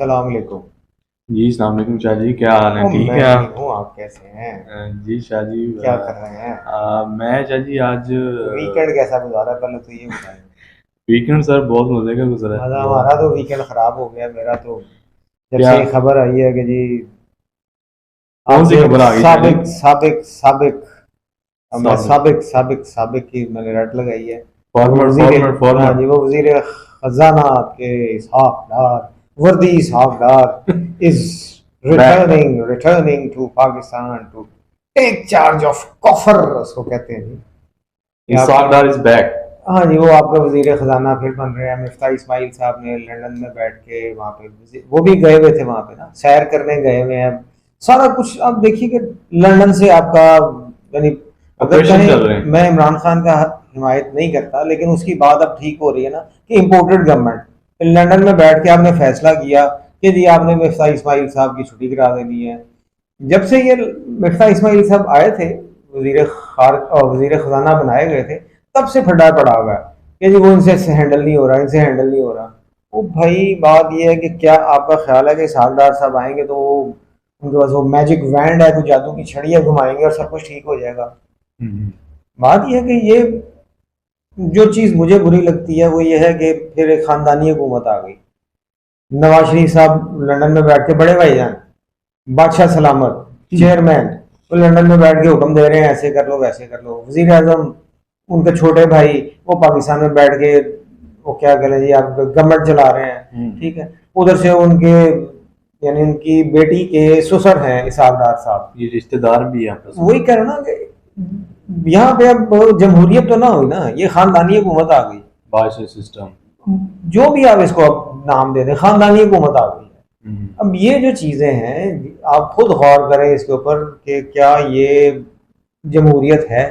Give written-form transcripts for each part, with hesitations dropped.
सलाम अलैकुम। जी, अस्सलाम वालेकुम शाह जी, क्या हाल है? ओ ठीक मैं है ठीक आप? हूँ, आप कैसे हैं? जी शाह जी, क्या कर रहे हैं? मैं शाह जी आज वीकेंड कैसा गुजारा, पहले तो ये बताएं। वीकेंड सर बहुत मज़े का गुजरा है। मजा, हमारा बहुत तो वीकेंड खराब हो गया। मेरा तो जब क्या? से ये खबर आई है कि जी कौन सी आपके खबर आ गई शाह जी? साबिक साबिक साबिक अब मैं साबिक साबिक साबिक साबिक की मैंने रट लगाई है। वो फॉर्मर वजीर, फॉर्मर हाँ फॉर्मर। जी, वो वजीर खजाना आपके इसहाक डार, वर्दी Ishaq Dar is back. Returning to Pakistan to take charge of coffer, उसको कहते हैं जी। ये आपका, इसाक डार इज बैक। हाँ जी, वो आपका वजीर खजाना फिर बन रहे हैं। मिफ्ता इस्माइल साहब ने लंदन में बैठ के वहाँ पे वो भी गए हुए थे, वहाँ पे ना सैर करने गए हुए हैं। सारा कुछ आप देखिए कि लंदन से आपका, यानी अगर ऑपरेशन चल रहे कहें, हैं। मैं इमरान खान का हिमायत नहीं करता, लेकिन उसकी बात अब ठीक हो रही है ना कि इम्पोर्टेड गवर्नमेंट लंदन में बैठ के आपने फैसला किया कि जी आपने मिफ्ता इस्माइल साहब की छुट्टी करा देनी है। जब से ये मिफ्ता इस्माइल साहब आए थे, वजीर खार और वजीर खजाना बनाए गए थे, तब से फटा पड़ा हुआ है कि जी वो इनसे हैंडल नहीं हो रहा, इनसे हैंडल नहीं हो रहा। वो भाई बात ये है कि क्या आपका ख्याल है कि सालदार साहब आएंगे तो वो उनके पास वो मैजिक वैंड है, कोई जादू की छड़ी है, घुमाएंगे और सब कुछ ठीक हो जाएगा? हम्म। बात यह है कि ये जो चीज़ मुझे बुरी लगती है वो ये है कि फिर एक खानदानी हुकूमत आ गई। नवाज शरीफ साहब लंदन में बैठ के, बड़े भाईजान बादशाह सलामत चेयरमैन, वो लंदन में बैठ के हुक्म दे रहे हैं, ऐसे कर लो वैसे कर लो। वजीर आजम उनके छोटे भाई, वो पाकिस्तान में बैठ के वो क्या करें जी, आप गवर्नमेंट चला रहे हैं, ठीक है। उधर से उनके, यानी उनकी बेटी के ससुर हैं इसाकदार साहब। ये रिश्तेदार भी है आपस में। वही कह रहा हूं ना कि यहाँ पे अब जमहूरियत तो ना हुई ना, ये खानदानी हुकूमत आ गई। बादशाह सिस्टम। जो भी आप इसको अब नाम दे दें, खानदानी हुकूमत आ गई है। अब ये जो चीजें हैं, आप खुद गौर करें इसके ऊपर कि क्या ये जमहूरियत है?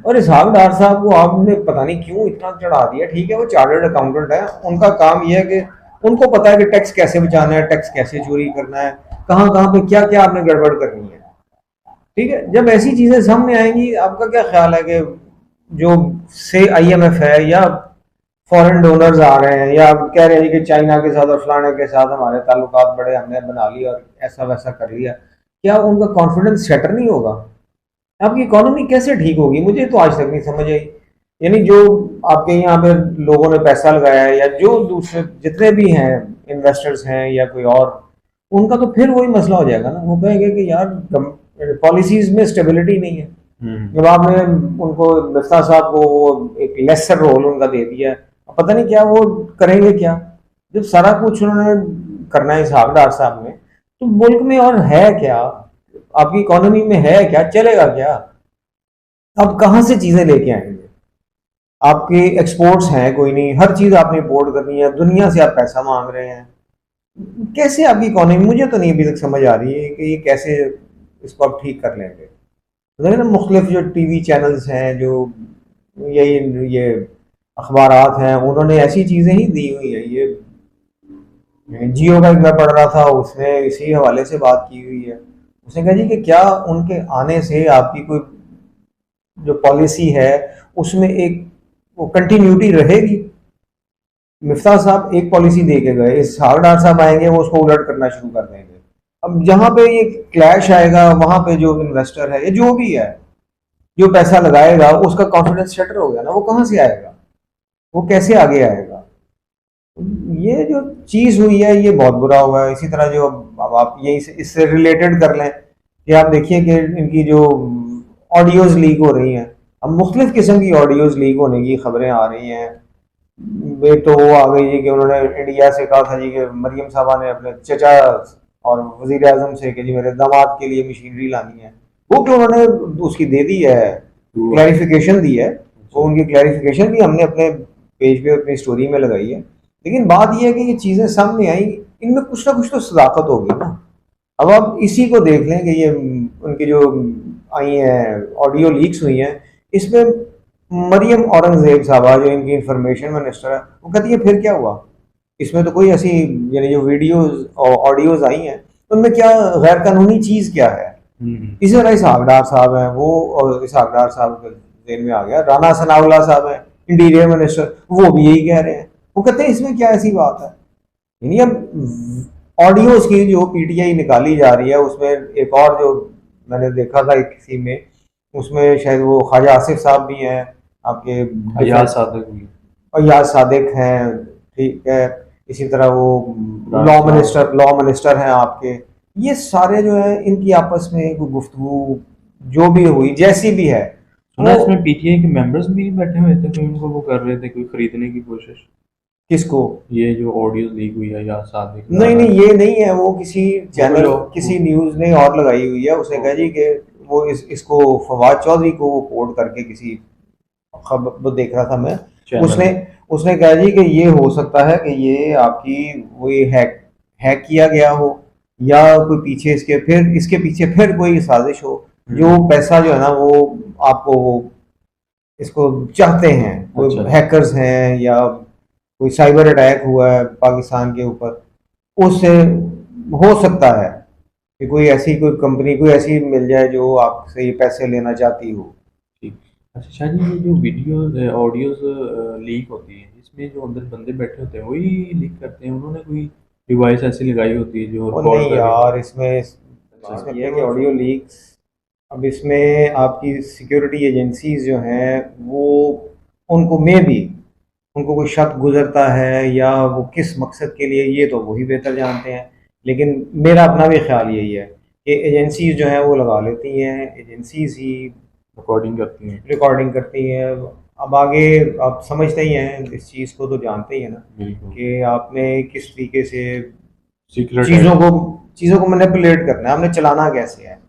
और इसहाक डार साहब को आपने पता नहीं क्यों इतना चढ़ा दिया। ठीक है, वो चार्टर्ड अकाउंटेंट है, उनका काम ये है कि उनको पता है कि टैक्स कैसे बचाना है, टैक्स कैसे चोरी करना है, कहाँ कहाँ पे क्या क्या आपने गड़बड़ करनी है। ठीक है, जब ऐसी चीजें सामने आएंगी, आपका क्या ख्याल है कि जो से आईएमएफ है या फॉरेन डोनर्स आ रहे हैं, या आप कह रहे हैं कि चाइना के साथ और फलाने के साथ हमारे ताल्लुकात बड़े हमने बना लिए और ऐसा वैसा कर लिया, क्या उनका कॉन्फिडेंस शटर नहीं होगा? आपकी इकोनॉमी कैसे ठीक होगी? मुझे तो आज तक नहीं समझ आई। यानी जो आपके यहाँ पे लोगों ने पैसा लगाया है, या जो दूसरे जितने भी हैं इन्वेस्टर्स हैं या कोई और, उनका तो फिर वही मसला हो जाएगा ना। वो कहेंगे कि यार पॉलिसीज में स्टेबिलिटी नहीं है। जब आपने उनको, मिफ्ता साहब को वो एक लेसर रोल उनका दे दिया है, अब पता नहीं क्या वो करेंगे क्या, जब सारा कुछ उन्होंने करना है इसहाक डार साहब ने। तो मुल्क में और है क्या? आपकी इकोनॉमी में है क्या? चलेगा क्या? आप कहाँ से चीजें लेके आएंगे? आपके एक्सपोर्ट्स हैं कोई नहीं, हर चीज आपने इंपोर्ट करनी है, दुनिया से आप पैसा मांग रहे हैं। कैसे आपकी इकोनॉमी, मुझे तो नहीं अभी तक समझ आ रही है कि ये कैसे इसको आप ठीक कर लेंगे। देखिए ना, मुख्तलिफ जो टीवी चैनल्स हैं, जो ये अखबारात हैं, उन्होंने ऐसी चीज़ें ही दी हुई है। ये जियो का एक मैं पढ़ रहा था, उसने इसी हवाले से बात की हुई है। उसने कहा जी कि क्या उनके आने से आपकी कोई जो पॉलिसी है उसमें एक वो कंटिन्यूटी रहेगी? मिफ्ता साहब एक पॉलिसी दे के गए, इस हावड़ार साहब आएंगे वो उसको उलट करना शुरू कर देंगे। अब जहां पे ये क्लैश आएगा, वहां पे जो इन्वेस्टर है, ये जो भी है, जो पैसा लगाएगा, उसका कॉन्फिडेंस शटर हो गया ना, वो कहाँ से आएगा? वो कैसे आगे आएगा? ये जो चीज हुई है ये बहुत बुरा हुआ है। इसी तरह जो अब आप यही से इससे रिलेटेड कर लें कि आप देखिए कि इनकी जो ऑडियोज लीक हो रही हैं, अब मुख्तलिफ किस्म की ऑडियोज लीक होने की खबरें आ रही हैं। एक तो वो आ गई जी कि उन्होंने इंडिया से कहा था जी कि मरियम साहबा ने अपने चचा और वजीर आजम से कि जी मेरे दामाद के लिए मशीनरी लानी है, वो कि उन्होंने उसकी दे दी है, क्लैरिफिकेशन दी है। वो उनकी क्लैरिफिकेशन भी हमने अपने पेज पे अपनी स्टोरी में लगाई है। लेकिन बात यह है कि ये चीज़ें सामने आई, इनमें कुछ ना कुछ तो सदाकत होगी ना। अब आप इसी को देख लें कि ये उनकी जो आई हैं ऑडियो लीक्स हुई हैं, इसमें मरियम औरंगजेब साहबा जो इनकी इंफॉर्मेशन मिनिस्टर है, वो कहती है फिर क्या हुआ? इसमें तो कोई ऐसी, यानी जो वीडियोस और ऑडियोज आई हैं, उनमें क्या गैर कानूनी चीज़ क्या है? इसी तरह इसहाक डार साहब हैं, वो और इसहाक डार साहब के जेल में आ गया। राना सनाउल्लाह साहब हैं इंटीरियर मिनिस्टर, वो भी यही कह रहे हैं। वो कहते हैं इसमें क्या ऐसी बात है? यानी अब ऑडियोज की जो पीटीआई निकाली जा रही है, उसमें एक और जो मैंने देखा था किसी में, उसमें शायद वो ख्वाजा आसिफ साहब भी हैं आपके, अयाज सादक भी, अयाज सादिक हैं, ठीक है, इसी तरह वो लॉ मिनिस्टर हैं आपके। ये सारे जो है इनकी आपस में कोई गुफ्तगू जो भी हुई जैसी भी है, सुना वो इसमें पीटीआई के मेंबर्स भी बैठे हुए थे, कोई उनको वो कर रहे थे, कोई खरीदने की कोशिश। किसको? ये जो ऑडियो लीक हुई है या सादिक नहीं नहीं, ये नहीं है, वो किसी चैनल, लोग किसी न्यूज ने और लगाई हुई है, उसने कहा जी कि वो इसको फवाद चौधरी को वो कोट करके किसी खबर वो देख रहा था मैं, उसने चैनल। उसने कहा जी कि ये हो सकता है कि ये आपकी वो ये हैक हैक किया गया हो, या कोई पीछे इसके फिर इसके पीछे फिर कोई साजिश हो, जो पैसा जो है ना वो आपको वो इसको चाहते हैं, कोई अच्छा। हैकर्स हैं या कोई साइबर अटैक हुआ है पाकिस्तान के ऊपर, उससे हो सकता है कि कोई कंपनी कोई ऐसी मिल जाए जो आपसे ये पैसे लेना चाहती हो। ठीक। अच्छा शाह जी, ये जो वीडियो ऑडियोज लीक होती है, इसमें जो अंदर बंदे बैठे होते हैं वही लीक करते हैं, उन्होंने कोई डिवाइस ऐसी लगाई होती है जो और रिकॉर्ड नहीं करके। यार, इसमें अच्छा। बात ये है कि ऑडियो लीक्स, अब इसमें आपकी सिक्योरिटी एजेंसीज जो हैं वो, उनको में भी उनको कोई शक गुजरता है या वो किस मकसद के लिए, ये तो वही बेहतर जानते हैं। लेकिन मेरा अपना भी ख्याल यही है कि एजेंसीज जो हैं वो लगा लेती हैं, एजेंसीज ही रिकॉर्डिंग करती हैं। रिकॉर्डिंग करती हैं। अब आगे आप समझते ही हैं, इस चीज़ को तो जानते ही हैं ना बिल्कुल। कि आपने किस तरीके से सीक्रेट है। चीज़ों को चीज़ों को मैनिपुलेट करना है, हमने चलाना कैसे है।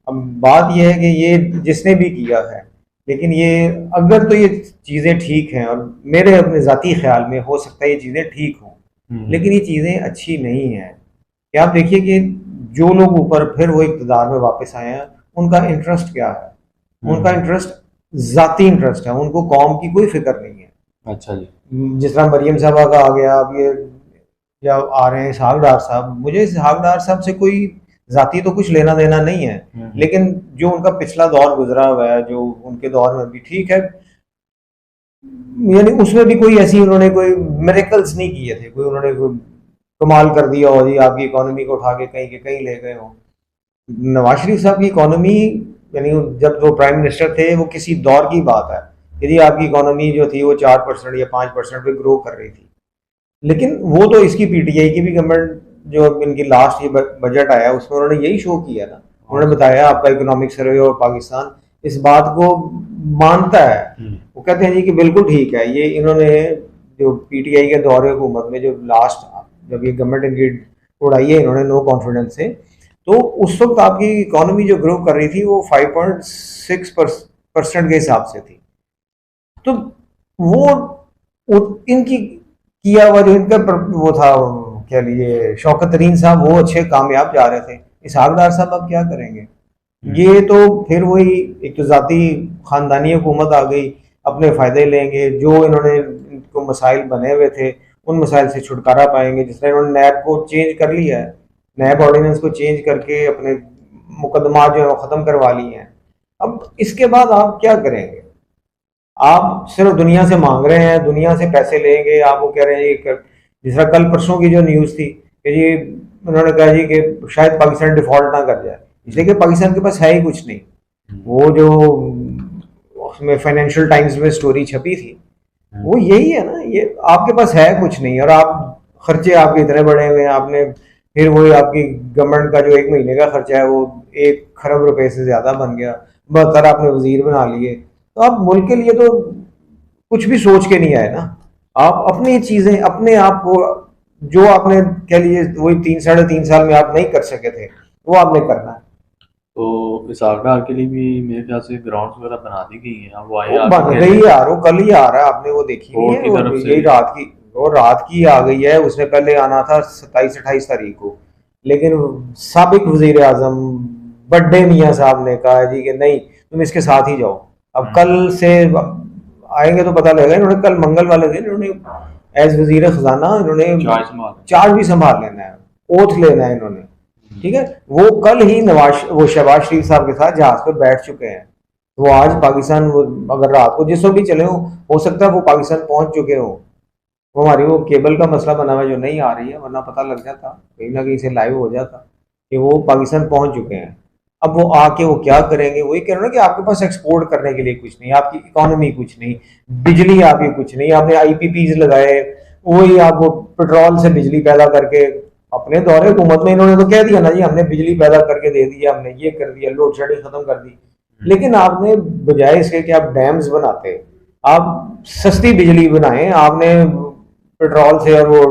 अब बात यह है कि ये जिसने भी किया है, लेकिन ये अगर तो ये चीज़ें ठीक हैं, और मेरे अपने ज़ाती ख्याल में हो सकता है ये चीज़ें ठीक हों, लेकिन ये चीज़ें अच्छी नहीं हैं। कि आप देखिए कि जो लोग ऊपर फिर वो इक़्तिदार में वापस आए हैं, उनका इंटरेस्ट क्या है? उनका इंटरेस्ट ज़ाती इंटरेस्ट है, उनको कौम की कोई फिक्र नहीं है। अच्छा जी। जिस तरह मरियम साहबा का आ गया, अब ये जब आ रहे हैं इसहाक डार साहब, मुझे इसहाक डार साहब से कोई जाती तो कुछ लेना देना नहीं है, लेकिन जो उनका पिछला दौर गुजरा हुआ है, जो उनके दौर में भी ठीक है, यानी उसमें भी कोई ऐसी उन्होंने कोई मिरेकल्स नहीं किए थे, कोई उन्होंने कोई कमाल कर दिया हो जी, आपकी इकोनॉमी को उठा के कहीं के कहीं ले गए हो। नवाज शरीफ साहब की इकोनॉमी, यानी जब वो प्राइम मिनिस्टर थे, वो किसी दौर की बात है कि जी आपकी इकोनॉमी जो थी वो 4% या 5% पे ग्रो कर रही थी। लेकिन वो तो इसकी पीटीआई की भी गवर्नमेंट, जो इनकी लास्ट ये बजट आया उसमें उन्होंने यही शो किया ना, उन्होंने बताया आपका इकोनॉमिक सर्वे और पाकिस्तान इस बात को मानता है। वो कहते हैं जी कि बिल्कुल ठीक है, ये इन्होंने जो पीटीआई के दौरे हुकूमत में जो लास्ट जब ये गवर्नमेंट इनकी उड़ाई है इन्होंने नो कॉन्फिडेंस से, तो उस वक्त आपकी इकोनॉमी जो ग्रो कर रही थी वो 5.6% के हिसाब से थी। तो वो इनकी किया हुआ जो इनका वो था, कह लीजिए शौकत तरीन साहब, वो अच्छे कामयाब जा रहे थे। इसहाक डार साहब अब क्या करेंगे? ये तो फिर वही एक तो जाती खानदानी हुकूमत आ गई, अपने फ़ायदे लेंगे, जो इन्होंने इनको मसाइल बने हुए थे उन मसाइल से छुटकारा पाएंगे। जिस तरह इन्होंने नैब को चेंज कर लिया है, नैब ऑर्डिनेंस को चेंज करके अपने मुकदमा जो है वो ख़त्म करवा लिए हैं। अब इसके बाद आप क्या करेंगे? आप सिर्फ दुनिया से मांग रहे हैं, दुनिया से पैसे लेंगे, आप वो कह रहे हैं जिस तरह कल परसों की जो न्यूज़ थी कि जी उन्होंने कहा जी कि शायद पाकिस्तान डिफॉल्ट ना कर जाए, इसलिए कि पाकिस्तान के पास है ही कुछ नहीं। वो जो उसमें फाइनेंशियल टाइम्स में स्टोरी छपी थी वो यही है ना, ये आपके पास है कुछ नहीं, और आप खर्चे आपके इतने बड़े हुए हैं, आपने फिर वही आपकी गवर्नमेंट का जो 1 महीने का खर्चा है वो 1 खरब रुपए से ज़्यादा बन गया, 72 आपने वजीर बना लिए। तो आप मुल्क के लिए तो कुछ भी सोच के नहीं आए ना, आप अपनी चीज़ें अपने आप को, जो आपने कह लीजिए वही 3 साढ़े 3 साल में आप नहीं कर सके थे वो आपने करना है। तो इसहाक डार के लिए भी मेरे ख्याल से ग्राउंड्स वगैरह बना दी गई हैं, अब वो आए वो आके बन खेल गई लें। है यार, वो कल ही आ रहा है, आपने वो देखी नहीं कोर्ट है? की वो तरफ से। यही रात की, वो रात की आ गई है, उसने पहले आना था 27-28 तारीख को, लेकिन साबिक वजीर आजम बड्डे मियाँ साहब ने कहा जी कि नहीं तुम इसके साथ ही जाओ। अब कल से आएंगे तो पता लगेगा। इन्होंने कल मंगल वाले दिन इन्होंने एज वजीर खजाना इन्होंने चार्ज संभाल। चार्ज भी संभाल लेना है, ओथ लेना है इन्होंने, ठीक है। वो कल ही वो शहबाज शरीफ साहब के साथ जहाज पर बैठ चुके हैं, वो आज पाकिस्तान, अगर रात को जिस वक्त भी चले हो सकता है वो पाकिस्तान पहुंच चुके हो। वो हमारी वो केबल का मसला बना हुआ है जो नहीं आ रही है, वरना पता लग जाता, कहीं ना कहीं से लाइव हो जाता कि वो पाकिस्तान पहुंच चुके हैं। अब वो आके वो क्या करेंगे, वही कह रहे हो ना कि आपके पास एक्सपोर्ट करने के लिए कुछ नहीं, आपकी इकोनॉमी कुछ नहीं, बिजली आपकी कुछ नहीं, आपने आईपीपीज लगाए, वही आप वो पेट्रोल से बिजली पैदा करके, अपने दौरे हुकूमत में इन्होंने तो कह दिया ना जी हमने बिजली पैदा करके दे दिया, हमने ये कर दिया, लोड शेडिंग खत्म कर दी। लेकिन आपने बजाय इसके कि आप डैम्स बनाते, आप सस्ती बिजली बनाएं, आपने पेट्रोल से और वो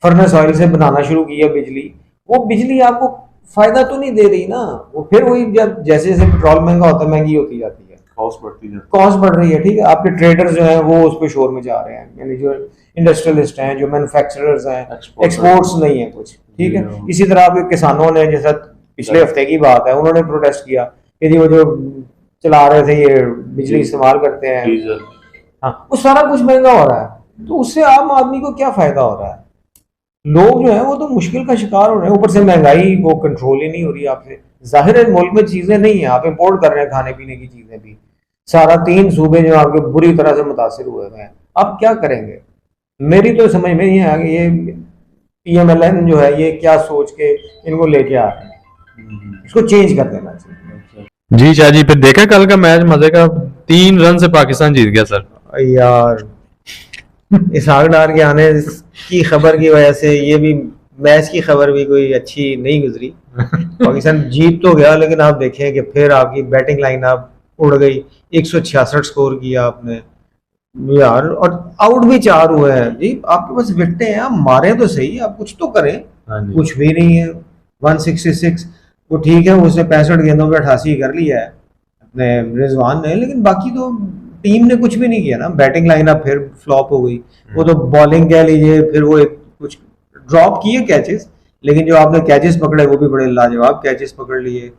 फर्नेस ऑयल से बनाना शुरू किया बिजली, वो बिजली आपको फायदा तो नहीं दे रही ना। वो फिर वही जब जैसे जैसे पेट्रोल महंगा होता है महंगी होती जाती है, कॉस्ट बढ़ती जाती कॉस्ट बढ़ रही है, ठीक है। आपके ट्रेडर्स जो हैं वो उस पर शोर में जा रहे हैं, यानी जो इंडस्ट्रियलिस्ट हैं, जो मैन्युफैक्चरर्स हैं, एक्सपोर्ट्स नहीं है कुछ, ठीक है। इसी तरह आपके किसानों ने, जैसा पिछले हफ्ते की बात है, उन्होंने प्रोटेस्ट किया कि जी वो जो चला रहे थे ये बिजली इस्तेमाल करते हैं, डीजल, हाँ, वो सारा कुछ महंगा हो रहा है, तो उससे आम आदमी को क्या फायदा हो रहा है। लोग जो है वो तो मुश्किल का शिकार हो रहे हैं, ऊपर से महंगाई वो कंट्रोल ही नहीं हो रही आपसे। जाहिर है मुल्क में चीजें नहीं है, आप इंपोर्ट कर रहे हैं खाने पीने की चीजें भी, सारा 3 सूबे जो आपके बुरी तरह से मुतासिर हुए हैं, आप क्या करेंगे। मेरी तो समझ में नहीं है कि ये पीएमएलएन जो है ये क्या सोच के इनको लेके आ रहे हैं, इसको चेंज कर देना चाहिए। जी शाह जी, फिर देखा कल का मैच मजे का, 3 रन से पाकिस्तान जीत गया सर। यार इसहाक डार के आने की खबर की वजह से ये भी मैच की खबर भी कोई अच्छी नहीं गुजरी। पाकिस्तान जीत तो गया, लेकिन आप देखें कि फिर आपकी बैटिंग लाइन आप उड़ गई, 166 स्कोर किया आपने यार, और आउट भी 4 हुए हैं जी। आपके पास विकेटें हैं, आप मारे तो सही, आप कुछ तो करें, कुछ भी नहीं है। 166 वो ठीक है, उसने 65 गेंदों पे 88 कर लिया है अपने रिजवान ने, लेकिन बाकी तो टीम ने कुछ भी नहीं किया ना। बैटिंग लाइनअप फिर फ्लॉप हो गई, वो तो बॉलिंग कह लीजिए, फिर वो कुछ ड्रॉप किए कैचेस, लेकिन जो आपने कैचेस पकड़े वो भी बड़े लाजवाब कैचेस पकड़ लिए।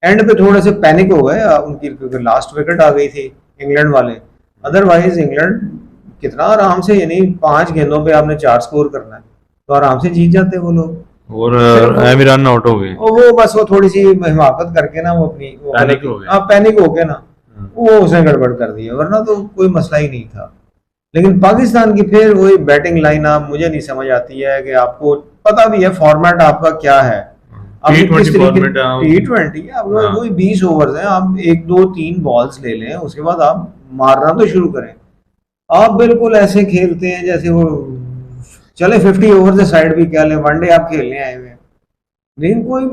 एंड पे थोड़े से पैनिक हो गए उनकी, क्योंकि लास्ट विकेट आ गई थी इंग्लैंड वाले, अदरवाइज इंग्लैंड कितना आराम से, यानी 5 गेंदों पे आपने 4 स्कोर करना है तो आराम से जीत जाते वो लोग, और एमी रन आउट हो गए। वो बस वो थोड़ी सी हिमाकत करके ना, वो अपनी पैनिक हो गए। पैनिक हो गए ना, वो उसने गड़बड़ कर दिया, वरना तो कोई मसला ही नहीं था। लेकिन पाकिस्तान की फिर वही बैटिंग लाइन आप, मुझे नहीं समझ आती है कि आपको पता भी है फॉर्मेट आपका क्या है, T20 आपका वही 20 ओवर्स है, आप 1 2 3 बॉल्स ले लें, उसके बाद आप मारना तो शुरू करें। आप बिल्कुल ऐसे खेलते हैं जैसे वो चले 50 ओवर से साइड भी क्या लें, वनडे आप खेलने आए हुए हैं। लेकिन कोई,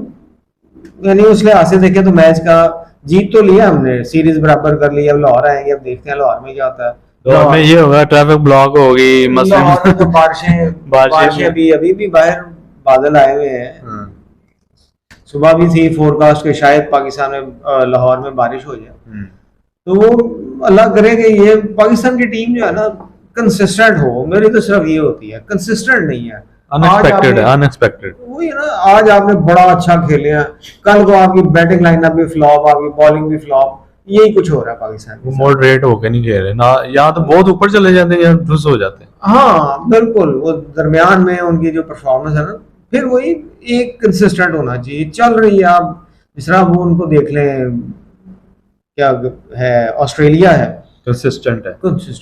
यानी उस लिहाज से देखें तो मैच का जीत तो लिया हमने, सीरीज बराबर कर लिया, अब लाहौर आएंगे, अब देखते हैं लाहौर में क्या होता है। तो में ये होगा, ट्रैफिक ब्लॉक होगी, लाहौर में तो बारिशें अभी भी बाहर बादल आए हुए हैं, सुबह भी थी फोरकास्ट के शायद पाकिस्तान में लाहौर में बारिश हो जाए। तो वो अल्लाह करे कि ये पाकिस्तान की टीम जो है ना कंसिस्टेंट हो, मेरी तो सिर्फ ये होती है, कंसिस्टेंट नहीं है, अनएक्सपेक्टेड वही है ना। आज आपने बड़ा अच्छा खेले हैं, कल को आपकी बैटिंग लाइनअप भी फ्लॉप, आपकी बॉलिंग भी फ्लॉप, यही कुछ हो रहा है पाकिस्तान में। मॉडरेट होके नहीं खेल रहे ना, यहाँ तो बहुत ऊपर चले जाते हैं या ढुस हो जाते हैं। हाँ बिल्कुल, वो दरमियान में उनकी जो परफॉर्मेंस है ना, फिर वही एक कंसिस्टेंट होना चाहिए, चल रही है। आप जिस तरह वो उनको देख लें, क्या है, ऑस्ट्रेलिया है, कंसिस्टेंट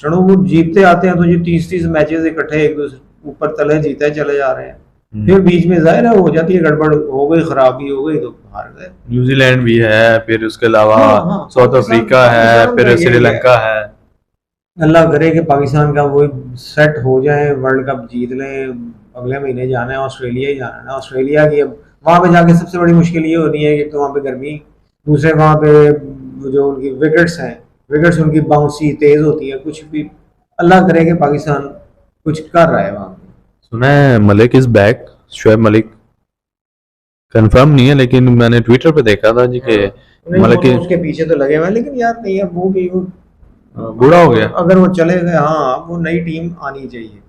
वो जीतते आते हैं, तो ये 30 मैचेस इकट्ठे एक दूसरे ऊपर तले जीते चले जा रहे हैं, फिर बीच में जाहिर है हो जाती है गड़बड़, हो गई खराबी हो गई तो हार गए। न्यूजीलैंड भी है, फिर उसके अलावा साउथ अफ्रीका है, फिर श्रीलंका है। अल्लाह करे कि पाकिस्तान का वो सेट हो जाए, वर्ल्ड कप जीत लें, अगले महीने जाना है ऑस्ट्रेलिया ही जाना है ना। ऑस्ट्रेलिया की अब वहाँ पे जाके सबसे बड़ी मुश्किल ये होनी है कि तो वहाँ पे गर्मी, दूसरे वहाँ पे जो उनकी विकेट्स उनकी बाउंसी तेज होती है, कुछ भी अल्लाह करे कि पाकिस्तान कुछ कर रहा है वहाँ पे। सुना है Malik is back, Shoaib Malik, confirm नहीं है लेकिन मैंने ट्विटर पे देखा था जी कि मलिक उसके पीछे तो लगे हुए हैं, लेकिन यार नहीं है वो भी बूढ़ा हो गया, अगर वो चले गए, हाँ वो नई टीम आनी चाहिए।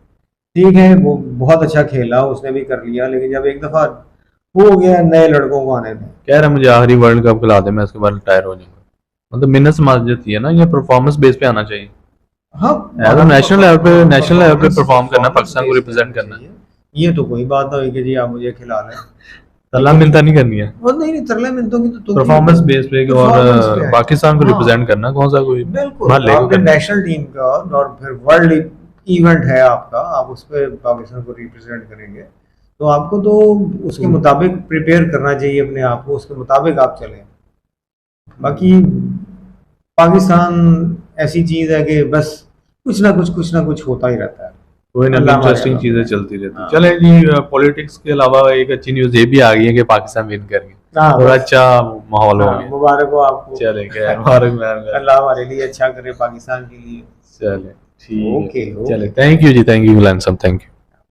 ठीक है वो बहुत अच्छा खेला, उसने भी कर लिया, लेकिन जब एक दफा हो गया नए लड़कों को आने दें। कह रहा मुझे आखिरी वर्ल्ड कप खिला दे, मैं उसके बाद रिटायर हो जाऊंगा। मतलब मिन्नत समझ जाती है ना, ये परफॉर्मेंस बेस पे आना चाहिए। हाँ नेशनल लेवल पे परफॉर्म करना, पाकिस्तान को रिप्रेजेंट करना, ये तो कोई बात नहीं कि जी आप मुझे खिला लें, तरला मिलता नहीं करनी है, वो नहीं तरले मिनटों की तो परफॉर्मेंस बेस पे और पाकिस्तान को रिप्रेजेंट करना, कौन सा कोई बिल्कुल नेशनल टीम का और फिर वर्ल्ड इवेंट है आपका, आप उस पर पाकिस्तान को रिप्रेजेंट करेंगे, तो आपको तो उसके मुताबिक प्रिपेयर करना चाहिए अपने आप को, उसके मुताबिक आप चलें। बाकी पाकिस्तान ऐसी चीज़ है कि बस कुछ ना कुछ होता ही रहता है। कोई ना अल्लाह इंटरेस्टिंग हमारे चीजें चलती रहती हाँ। हैं। चले जी, पॉलिटिक्स के अलावा एक अच्छी न्यूज़ ये भी आ गई है कि पाकिस्तान विन कर गया, हाँ, थोड़ा बस। अच्छा माहौल हो हाँ, गया। मुबारक हो आपको। चले खैर, मुबारक। अल्लाह हमारे लिए अच्छा करे, पाकिस्तान के लिए। चले ठीक है, ओके चले ओके। थैंक यू जी, थैंक यू लैंसम, थैंक यू।